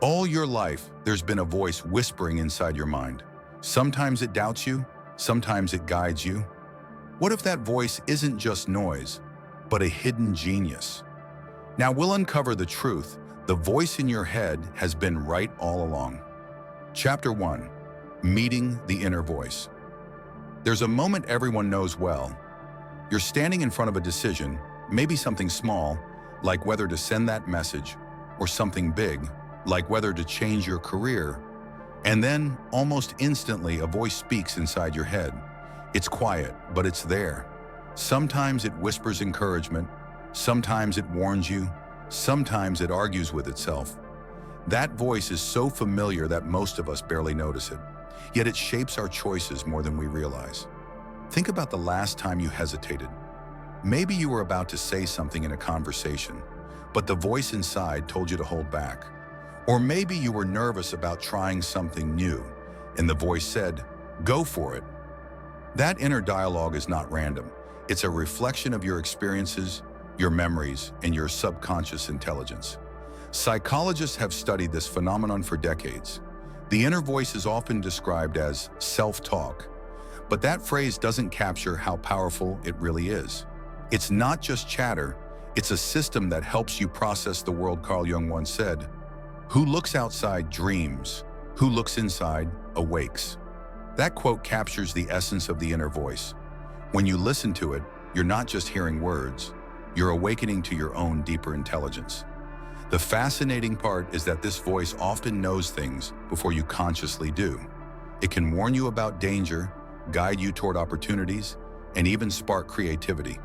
All your life, there's been a voice whispering inside your mind. Sometimes it doubts you, sometimes it guides you. What if that voice isn't just noise, but a hidden genius? Now we'll uncover the truth. The voice in your head has been right all along. Chapter 1. Meeting the Inner Voice. There's a moment everyone knows well. You're standing in front of a decision, maybe something small, like whether to send that message, or something big, like whether to change your career. And then, almost instantly, a voice speaks inside your head. It's quiet, but it's there. Sometimes it whispers encouragement, sometimes it warns you, sometimes it argues with itself. That voice is so familiar that most of us barely notice it, yet it shapes our choices more than we realize. Think about the last time you hesitated. Maybe you were about to say something in a conversation, but the voice inside told you to hold back. Or maybe you were nervous about trying something new, and the voice said, "Go for it." That inner dialogue is not random. It's a reflection of your experiences, your memories, and your subconscious intelligence. Psychologists have studied this phenomenon for decades. The inner voice is often described as self-talk, but that phrase doesn't capture how powerful it really is. It's not just chatter, it's a system that helps you process the world. Carl Jung once said, "Who looks outside dreams, who looks inside awakes." That quote captures the essence of the inner voice. When you listen to it, you're not just hearing words, you're awakening to your own deeper intelligence. The fascinating part is that this voice often knows things before you consciously do. It can warn you about danger, guide you toward opportunities, and even spark creativity.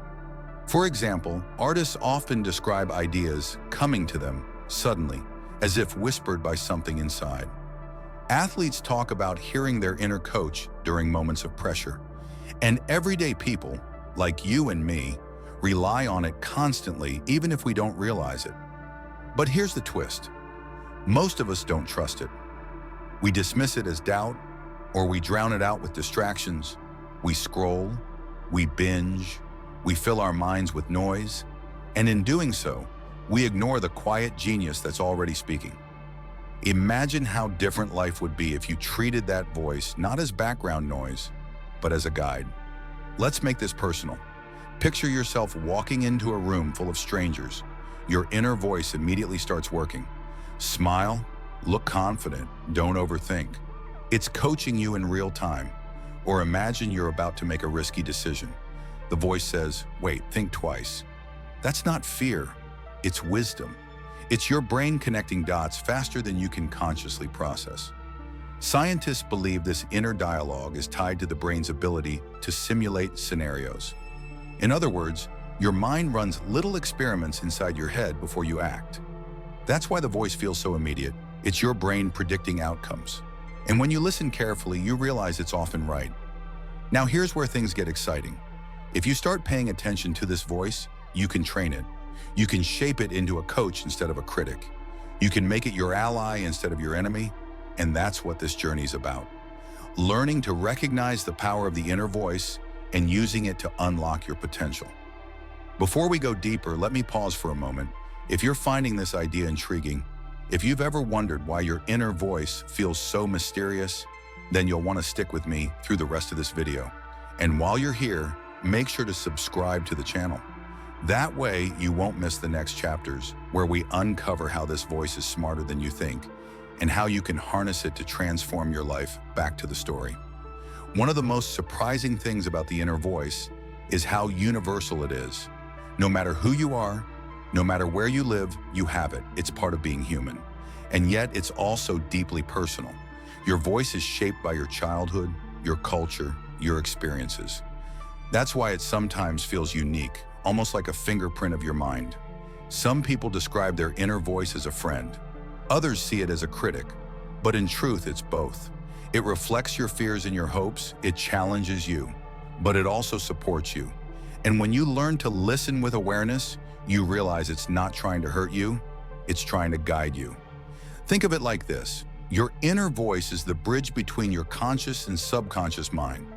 For example, artists often describe ideas coming to them suddenly, as if whispered by something inside. Athletes talk about hearing their inner coach during moments of pressure. And everyday people, like you and me, rely on it constantly, even if we don't realize it. But here's the twist. Most of us don't trust it. We dismiss it as doubt, or we drown it out with distractions. We scroll, we binge, we fill our minds with noise, and in doing so, we ignore the quiet genius that's already speaking. Imagine how different life would be if you treated that voice not as background noise, but as a guide. Let's make this personal. Picture yourself walking into a room full of strangers. Your inner voice immediately starts working. Smile, look confident, don't overthink. It's coaching you in real time. Or imagine you're about to make a risky decision. The voice says, "Wait, think twice." That's not fear, it's wisdom. It's your brain connecting dots faster than you can consciously process. Scientists believe this inner dialogue is tied to the brain's ability to simulate scenarios. In other words, your mind runs little experiments inside your head before you act. That's why the voice feels so immediate. It's your brain predicting outcomes. And when you listen carefully, you realize it's often right. Now here's where things get exciting. If you start paying attention to this voice, you can train it. You can shape it into a coach instead of a critic. You can make it your ally instead of your enemy, and that's what this journey's about. Learning to recognize the power of the inner voice and using it to unlock your potential. Before we go deeper, let me pause for a moment. If you're finding this idea intriguing, if you've ever wondered why your inner voice feels so mysterious, then you'll want to stick with me through the rest of this video. And while you're here, make sure to subscribe to the channel. That way, you won't miss the next chapters where we uncover how this voice is smarter than you think and how you can harness it to transform your life. Back to the story. One of the most surprising things about the inner voice is how universal it is. No matter who you are, no matter where you live, you have it. It's part of being human. And yet it's also deeply personal. Your voice is shaped by your childhood, your culture, your experiences. That's why it sometimes feels unique, almost like a fingerprint of your mind. Some people describe their inner voice as a friend. Others see it as a critic. But in truth, it's both. It reflects your fears and your hopes, it challenges you, but it also supports you. And when you learn to listen with awareness, you realize it's not trying to hurt you, it's trying to guide you. Think of it like this. Your inner voice is the bridge between your conscious and subconscious mind.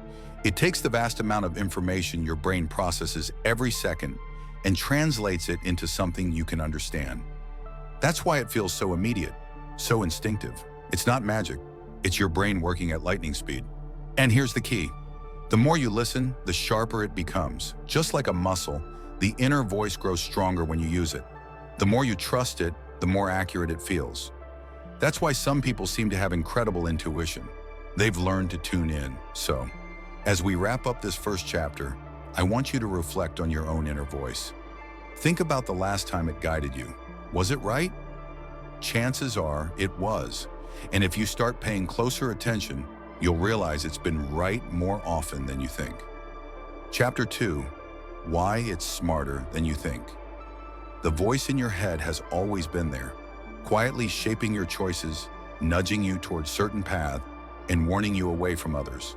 It takes the vast amount of information your brain processes every second and translates it into something you can understand. That's why it feels so immediate. so instinctive. It's not magic. It's your brain working at lightning speed. And here's the key. The more you listen, the sharper it becomes. Just like a muscle, the inner voice grows stronger when you use it. The more you trust it, the more accurate it feels. That's why some people seem to have incredible intuition. They've learned to tune in. So, as we wrap up this first chapter, I want you to reflect on your own inner voice. Think about the last time it guided you. Was it right? Chances are it was. And if you start paying closer attention, you'll realize it's been right more often than you think. Chapter 2, Why It's Smarter Than You Think. The voice in your head has always been there, quietly shaping your choices, nudging you towards certain paths, and warning you away from others.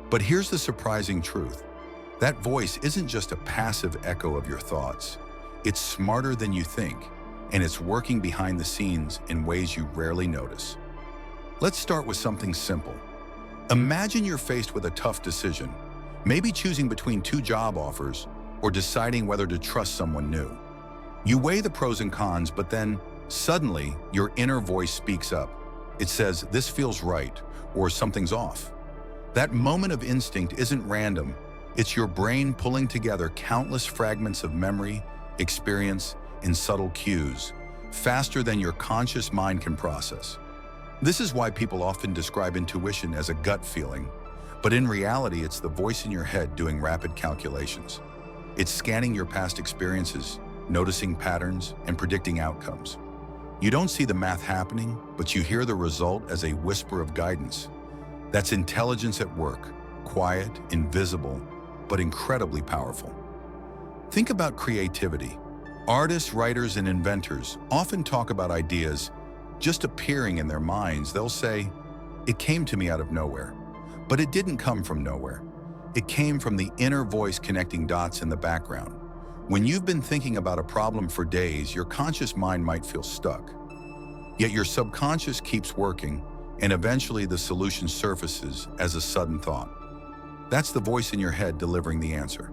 But here's the surprising truth. That voice isn't just a passive echo of your thoughts. It's smarter than you think, and it's working behind the scenes in ways you rarely notice. Let's start with something simple. Imagine you're faced with a tough decision, maybe choosing between two job offers or deciding whether to trust someone new. You weigh the pros and cons, but then suddenly your inner voice speaks up. It says, "This feels right," or "Something's off." That moment of instinct isn't random. It's your brain pulling together countless fragments of memory, experience, and subtle cues, faster than your conscious mind can process. This is why people often describe intuition as a gut feeling, but in reality, it's the voice in your head doing rapid calculations. It's scanning your past experiences, noticing patterns, and predicting outcomes. You don't see the math happening, but you hear the result as a whisper of guidance. That's intelligence at work, quiet, invisible, but incredibly powerful. Think about creativity. Artists, writers, and inventors often talk about ideas just appearing in their minds. They'll say, "It came to me out of nowhere." But it didn't come from nowhere. It came from the inner voice connecting dots in the background. When you've been thinking about a problem for days, your conscious mind might feel stuck. Yet your subconscious keeps working, and eventually the solution surfaces as a sudden thought. That's the voice in your head delivering the answer.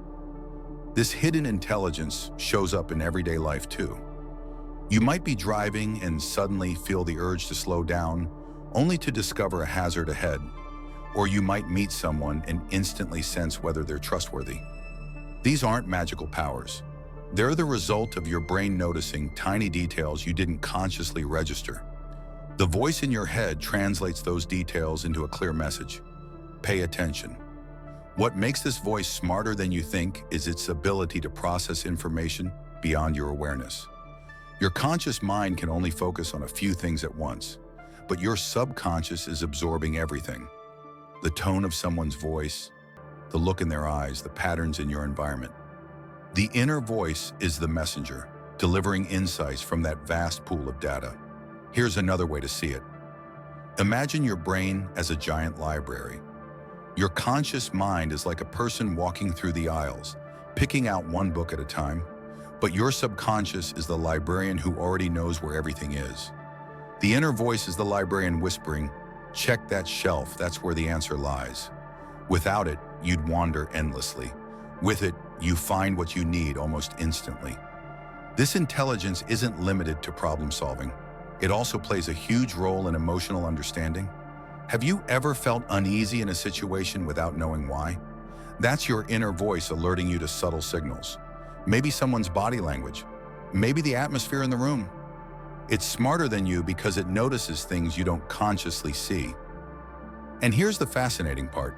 This hidden intelligence shows up in everyday life too. You might be driving and suddenly feel the urge to slow down, only to discover a hazard ahead. Or you might meet someone and instantly sense whether they're trustworthy. These aren't magical powers. They're the result of your brain noticing tiny details you didn't consciously register. The voice in your head translates those details into a clear message. Pay attention. What makes this voice smarter than you think is its ability to process information beyond your awareness. Your conscious mind can only focus on a few things at once, but your subconscious is absorbing everything. The tone of someone's voice, the look in their eyes, the patterns in your environment. The inner voice is the messenger, delivering insights from that vast pool of data. Here's another way to see it. Imagine your brain as a giant library. Your conscious mind is like a person walking through the aisles, picking out one book at a time, but your subconscious is the librarian who already knows where everything is. The inner voice is the librarian whispering, "Check that shelf, that's where the answer lies." Without it, you'd wander endlessly. With it, you find what you need almost instantly. This intelligence isn't limited to problem solving. It also plays a huge role in emotional understanding. Have you ever felt uneasy in a situation without knowing why? That's your inner voice alerting you to subtle signals. Maybe someone's body language, maybe the atmosphere in the room. It's smarter than you because it notices things you don't consciously see. And here's the fascinating part.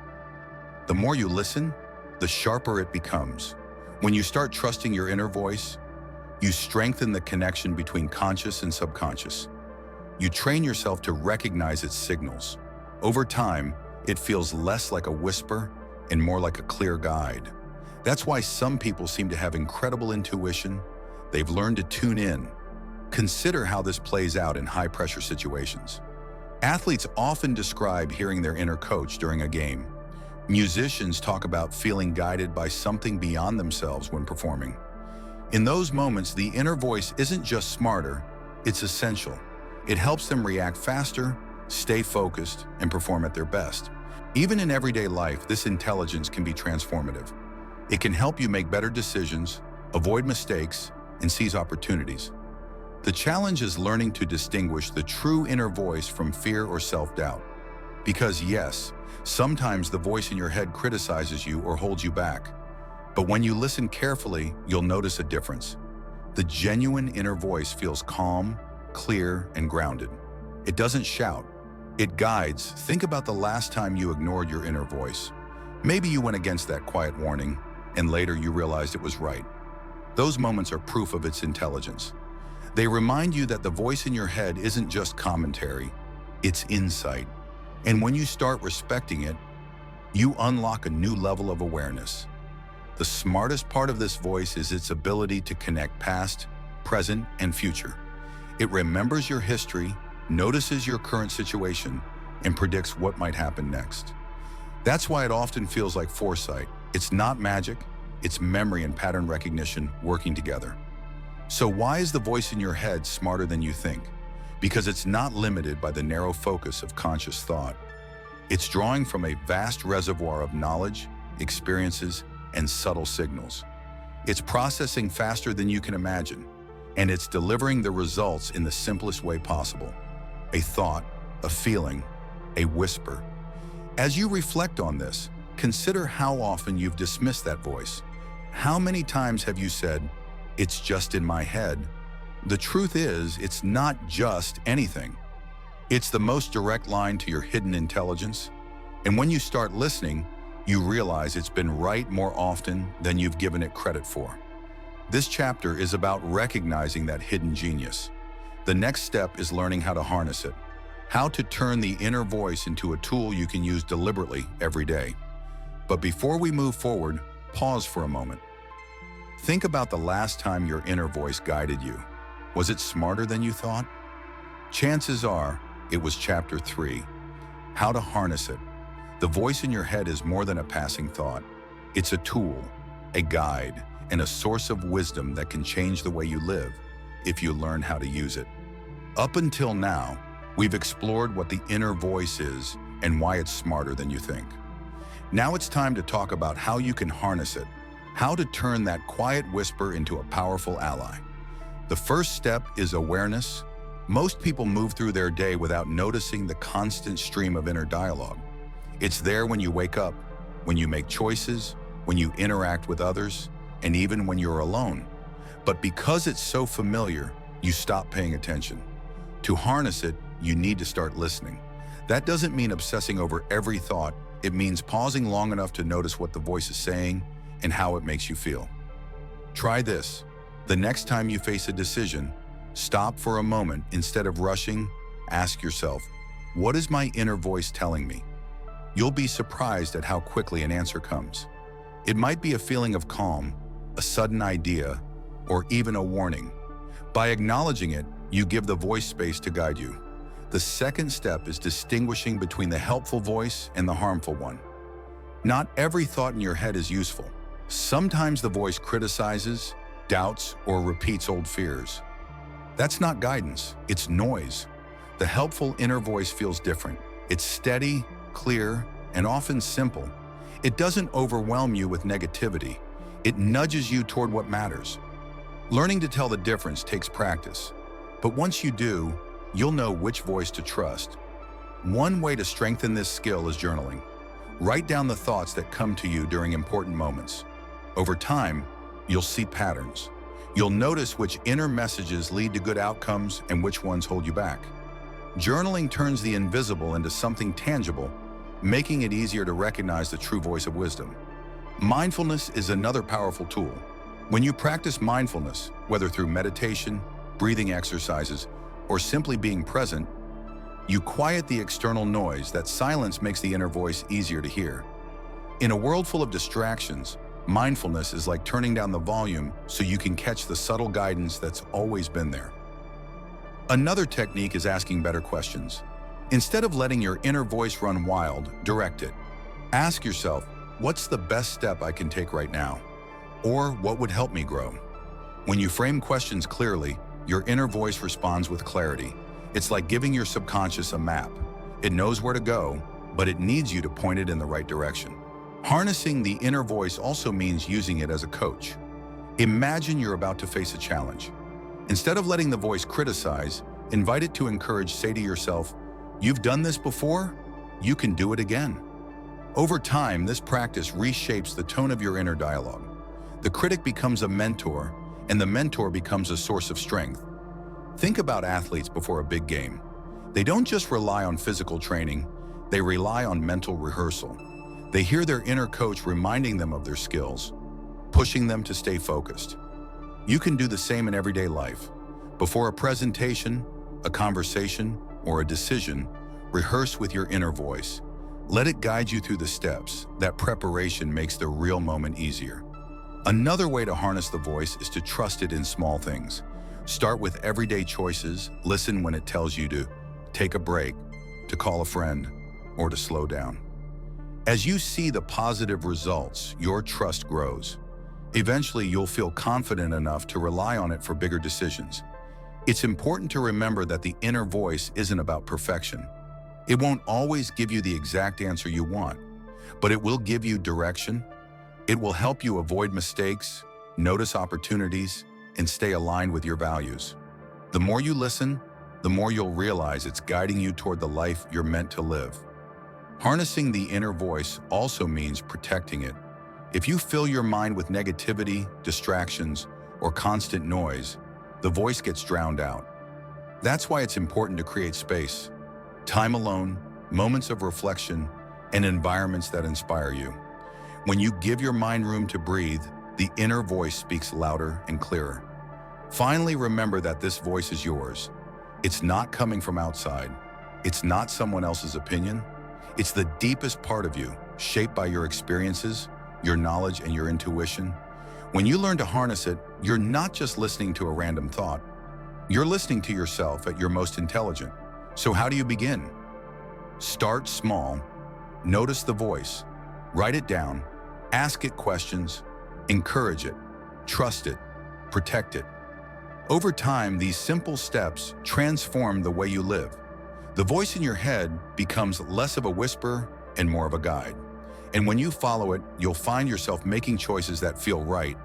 The more you listen, the sharper it becomes. When you start trusting your inner voice, you strengthen the connection between conscious and subconscious. You train yourself to recognize its signals. Over time, it feels less like a whisper and more like a clear guide. That's why some people seem to have incredible intuition. They've learned to tune in. Consider how this plays out in high-pressure situations. Athletes often describe hearing their inner coach during a game. Musicians talk about feeling guided by something beyond themselves when performing. In those moments, the inner voice isn't just smarter, it's essential. It helps them react faster, stay focused, and perform at their best. Even in everyday life, this intelligence can be transformative. It can help you make better decisions, avoid mistakes, and seize opportunities. The challenge is learning to distinguish the true inner voice from fear or self-doubt. Because yes, sometimes the voice in your head criticizes you or holds you back. But when you listen carefully, you'll notice a difference. The genuine inner voice feels calm, clear, and grounded. It doesn't shout. It guides. Think about the last time you ignored your inner voice. Maybe you went against that quiet warning, and later you realized it was right. Those moments are proof of its intelligence. They remind you that the voice in your head isn't just commentary, it's insight. And when you start respecting it, you unlock a new level of awareness. The smartest part of this voice is its ability to connect past, present, and future. It remembers your history, notices your current situation, and predicts what might happen next. That's why it often feels like foresight. It's not magic, it's memory and pattern recognition working together. So why is the voice in your head smarter than you think? Because it's not limited by the narrow focus of conscious thought. It's drawing from a vast reservoir of knowledge, experiences, and subtle signals. It's processing faster than you can imagine, and it's delivering the results in the simplest way possible. A thought, a feeling, a whisper. As you reflect on this, consider how often you've dismissed that voice. How many times have you said, "It's just in my head"? The truth is, it's not just anything. It's the most direct line to your hidden intelligence. And when you start listening, you realize it's been right more often than you've given it credit for. This chapter is about recognizing that hidden genius. The next step is learning how to harness it, how to turn the inner voice into a tool you can use deliberately every day. But before we move forward, pause for a moment. Think about the last time your inner voice guided you. Was it smarter than you thought? Chances are, it was chapter 3, how to harness it. The voice in your head is more than a passing thought. It's a tool, a guide, and a source of wisdom that can change the way you live if you learn how to use it. Up until now, we've explored what the inner voice is and why it's smarter than you think. Now it's time to talk about how you can harness it, how to turn that quiet whisper into a powerful ally. The first step is awareness. Most people move through their day without noticing the constant stream of inner dialogue. It's there when you wake up, when you make choices, when you interact with others, and even when you're alone. But because it's so familiar, you stop paying attention. To harness it, you need to start listening. That doesn't mean obsessing over every thought. It means pausing long enough to notice what the voice is saying and how it makes you feel. Try this. The next time you face a decision, stop for a moment. Instead of rushing, ask yourself, what is my inner voice telling me? You'll be surprised at how quickly an answer comes. It might be a feeling of calm, a sudden idea, or even a warning. By acknowledging it, you give the voice space to guide you. The second step is distinguishing between the helpful voice and the harmful one. Not every thought in your head is useful. Sometimes the voice criticizes, doubts, or repeats old fears. That's not guidance, it's noise. The helpful inner voice feels different. It's steady, clear, and often simple. It doesn't overwhelm you with negativity. It nudges you toward what matters. Learning to tell the difference takes practice. But once you do, you'll know which voice to trust. One way to strengthen this skill is journaling. Write down the thoughts that come to you during important moments. Over time, you'll see patterns. You'll notice which inner messages lead to good outcomes and which ones hold you back. Journaling turns the invisible into something tangible, making it easier to recognize the true voice of wisdom. Mindfulness is another powerful tool. When you practice mindfulness, whether through meditation, breathing exercises, or simply being present, you quiet the external noise. That silence makes the inner voice easier to hear. In a world full of distractions, mindfulness is like turning down the volume so you can catch the subtle guidance that's always been there. Another technique is asking better questions. Instead of letting your inner voice run wild, direct it. Ask yourself, what's the best step I can take right now? Or what would help me grow? When you frame questions clearly, your inner voice responds with clarity. It's like giving your subconscious a map. It knows where to go, but it needs you to point it in the right direction. Harnessing the inner voice also means using it as a coach. Imagine you're about to face a challenge. Instead of letting the voice criticize, invite it to encourage. Say to yourself, "You've done this before, you can do it again." Over time, this practice reshapes the tone of your inner dialogue. The critic becomes a mentor, and the mentor becomes a source of strength. Think about athletes before a big game. They don't just rely on physical training, they rely on mental rehearsal. They hear their inner coach reminding them of their skills, pushing them to stay focused. You can do the same in everyday life. Before a presentation, a conversation, or a decision, rehearse with your inner voice. Let it guide you through the steps. That preparation makes the real moment easier. Another way to harness the voice is to trust it in small things. Start with everyday choices. Listen when it tells you to take a break, to call a friend, or to slow down. As you see the positive results, your trust grows. Eventually, you'll feel confident enough to rely on it for bigger decisions. It's important to remember that the inner voice isn't about perfection. It won't always give you the exact answer you want, but it will give you direction. It will help you avoid mistakes, notice opportunities, and stay aligned with your values. The more you listen, the more you'll realize it's guiding you toward the life you're meant to live. Harnessing the inner voice also means protecting it. If you fill your mind with negativity, distractions, or constant noise, the voice gets drowned out. That's why it's important to create space, time alone, moments of reflection, and environments that inspire you. When you give your mind room to breathe, the inner voice speaks louder and clearer. Finally, remember that this voice is yours. It's not coming from outside. It's not someone else's opinion. It's the deepest part of you, shaped by your experiences, your knowledge, and your intuition. When you learn to harness it, you're not just listening to a random thought. You're listening to yourself at your most intelligent. So how do you begin? Start small. Notice the voice. Write it down. Ask it questions. Encourage it. Trust it. Protect it. Over time, these simple steps transform the way you live. The voice in your head becomes less of a whisper and more of a guide. And when you follow it, you'll find yourself making choices that feel right,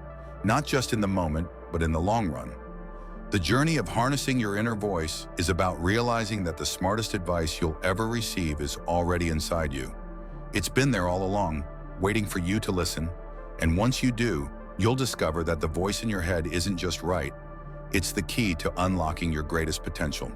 not just in the moment, but in the long run. The journey of harnessing your inner voice is about realizing that the smartest advice you'll ever receive is already inside you. It's been there all along, waiting for you to listen. And once you do, you'll discover that the voice in your head isn't just right. It's the key to unlocking your greatest potential.